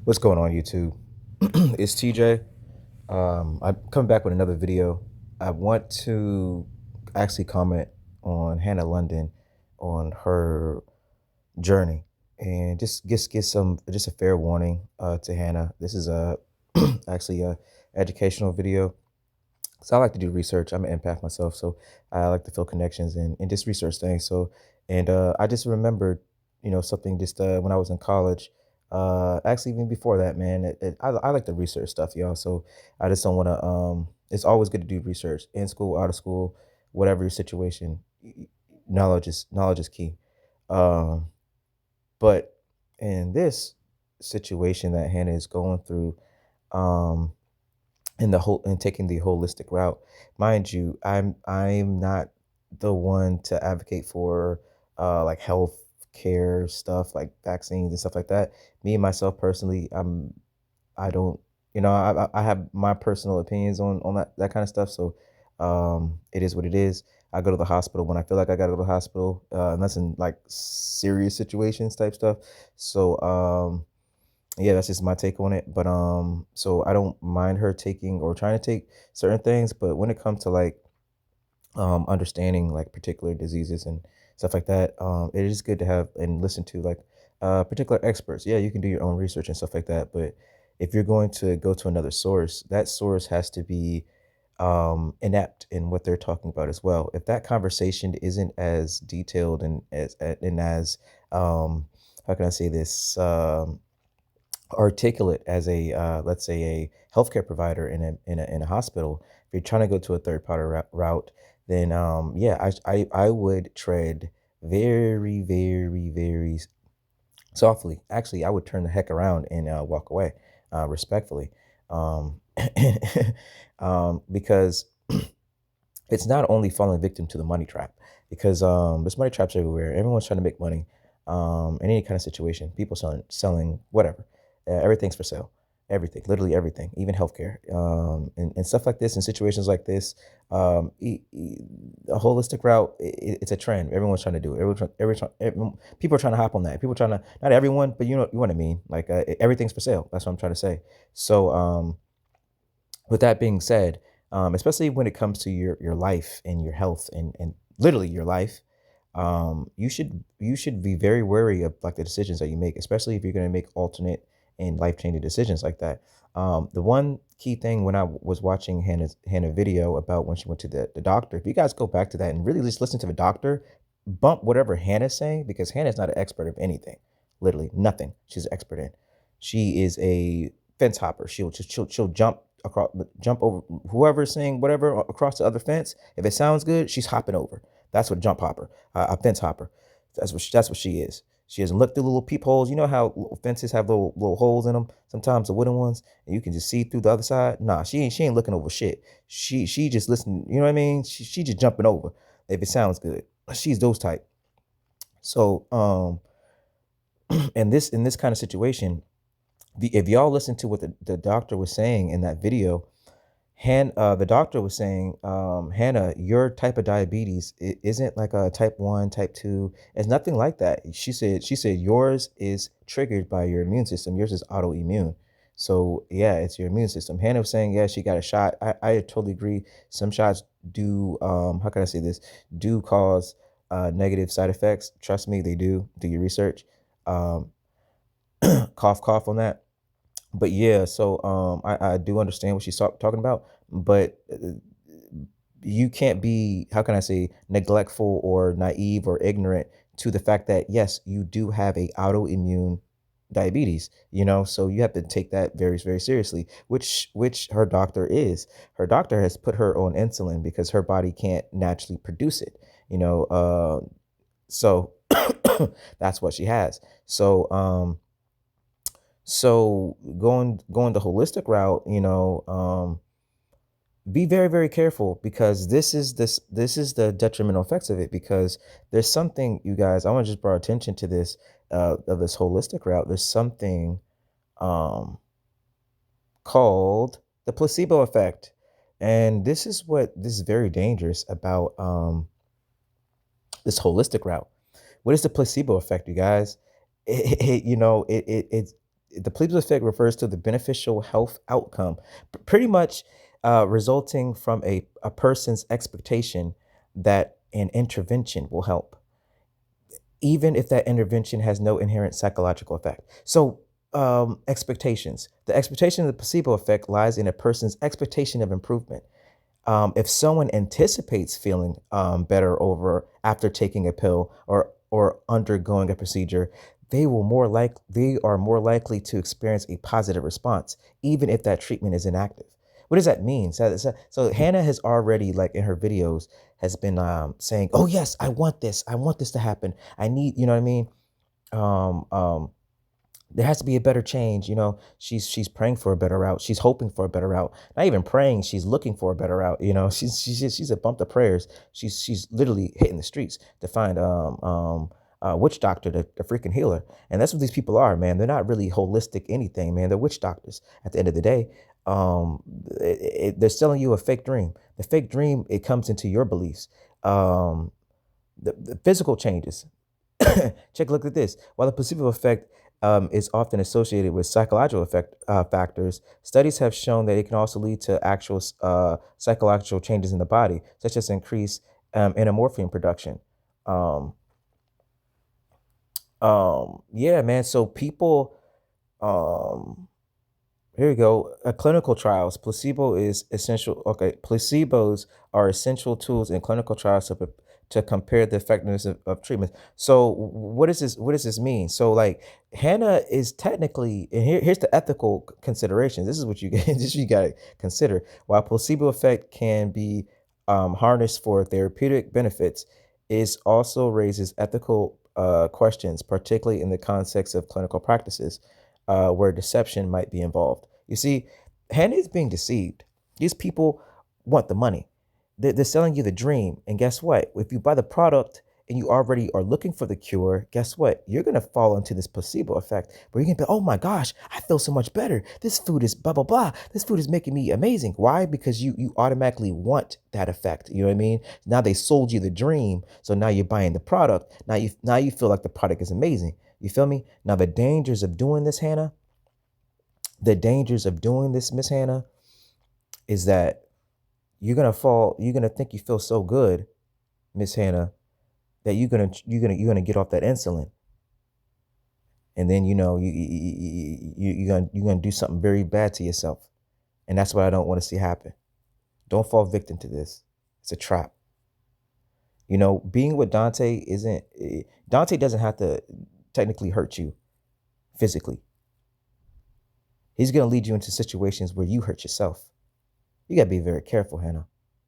What's going on, YouTube? It's TJ. I'm coming back with another video. I want to actually comment on Hannah London on her journey and just get some just a fair warning to Hannah. This is a actually a educational video. So I like to do research. I'm an empath myself, so I like to feel connections and just research things. So and I just remembered, something just when I was in college. Actually, even before that, man, I like to research stuff, y'all. So I just don't want to. It's always good to do research in school, out of school, whatever your situation. Knowledge is key. Um, but in this situation that Hannah is going through, um, in the whole and taking the holistic route. Mind you, I'm not the one to advocate for like health care stuff like vaccines and stuff like that. Me myself personally, I don't, I have my personal opinions on that kind of stuff. So it is what it is. I go to the hospital when I feel like I gotta go to the hospital, and that's in like serious situations type stuff. So yeah, that's just my take on it. But so I don't mind her taking or trying to take certain things, but when it comes to like understanding like particular diseases and stuff like that, it is good to have and listen to like particular experts. Yeah, you can do your own research and stuff like that, but if you're going to go to another source, that source has to be inept in what they're talking about as well. If that conversation isn't as detailed and as how can I say this, articulate as a let's say a healthcare provider in a hospital, if you're trying to go to a third party route, then yeah, I would tread very softly. Actually, I would turn the heck around and walk away respectfully, um because it's not only falling victim to the money trap, because there's money traps everywhere. Everyone's trying to make money, in any kind of situation. People selling whatever, everything's for sale. Everything, literally everything, even healthcare, and stuff like this. In situations like this, a holistic route, it's a trend. Everyone's trying to do it. People are trying to hop on that. People are trying to, not everyone, but you know what I mean. Like everything's for sale. That's what I'm trying to say. So with that being said, especially when it comes to your life and your health and literally your life, you should be very wary of like the decisions that you make, especially if you're going to make alternate and life changing decisions like that. The one key thing when I was watching Hannah video about when she went to the doctor, if you guys go back to that and really just listen to the doctor, bump whatever Hannah's saying, because Hannah's not an expert of anything, literally nothing. She's an expert in. She is a fence hopper. She'll jump over whoever's saying whatever across the other fence. If it sounds good, she's hopping over. That's what jump hopper, a fence hopper. That's what she is. She doesn't look through little peepholes. You know how fences have little holes in them. Sometimes the wooden ones, and you can just see through the other side. Nah, she ain't looking over shit. She just listening. You know what I mean? She just jumping over if it sounds good. She's those type. So in this kind of situation, if y'all listen to what the doctor was saying in that video, the doctor was saying, Hannah, your type of diabetes isn't like a type 1, type 2. It's nothing like that. She said yours is triggered by your immune system. Yours is autoimmune. So yeah, it's your immune system. Hannah was saying, yeah, she got a shot. I totally agree. Some shots do, how can I say this, do cause negative side effects. Trust me, they do. Do your research. Um, cough on that. But yeah, so I do understand what she's talking about, but you can't be, how can I say, neglectful or naive or ignorant to the fact that yes, you do have a autoimmune diabetes, so you have to take that very seriously, which her doctor is. Her doctor has put her on insulin because her body can't naturally produce it, so that's what she has. So going the holistic route, be very careful, because this is the detrimental effects of it. Because there's something, you guys, I want to just draw attention to this, of this holistic route. There's something um called the placebo effect, and this is very dangerous about this holistic route. What is the placebo effect, you guys? It, it, you know it, it it's the placebo effect refers to the beneficial health outcome, pretty much resulting from a person's expectation that an intervention will help, even if that intervention has no inherent psychological effect. So, expectations. The expectation of the placebo effect lies in a person's expectation of improvement. If someone anticipates feeling better over after taking a pill or undergoing a procedure, they are more likely to experience a positive response, even if that treatment is inactive. What does that mean? So Hannah has already, like in her videos, has been saying, "Oh yes, I want this. I want this to happen. I need," you know what I mean? Um, um, there has to be a better change. She's praying for a better route. She's hoping for a better route. Not even praying, she's looking for a better route. She's a bump of prayers. She's literally hitting the streets to find witch doctor, the freaking healer. And that's what these people are, man. They're not really holistic anything, man. They're witch doctors at the end of the day. They're selling you a fake dream. The fake dream, it comes into your beliefs. The physical changes. Check, look at this. While the placebo effect is often associated with psychological factors, studies have shown that it can also lead to actual psychological changes in the body, such as increased endomorphin production. Um, yeah, man. So people, um, here we go. Clinical trials. Placebo is essential. Okay, placebos are essential tools in clinical trials to compare the effectiveness of treatments. So what is this? What does this mean? So like Hannah is technically, and here's the ethical considerations. This is what you this you got to consider. While placebo effect can be harnessed for therapeutic benefits, it also raises ethical questions, particularly in the context of clinical practices where deception might be involved. You see, Hannah is being deceived. These people want the money. They're selling you the dream. And guess what? If you buy the product and you already are looking for the cure, guess what? You're going to fall into this placebo effect where you're going to be, oh my gosh, I feel so much better. This food is blah, blah, blah. This food is making me amazing. Why? Because you automatically want that effect. You know what I mean? Now they sold you the dream. So now you're buying the product. Now you feel like the product is amazing. You feel me? Now the dangers of doing this, Hannah, Miss Hannah, is that you're gonna think you feel so good, Miss Hannah, that you're gonna get off that insulin. And then you're gonna do something very bad to yourself. And that's what I don't want to see happen. Don't fall victim to this. It's a trap. Being with Dante isn't Dante doesn't have to technically hurt you physically. He's gonna lead you into situations where you hurt yourself. You gotta be very careful, Hannah.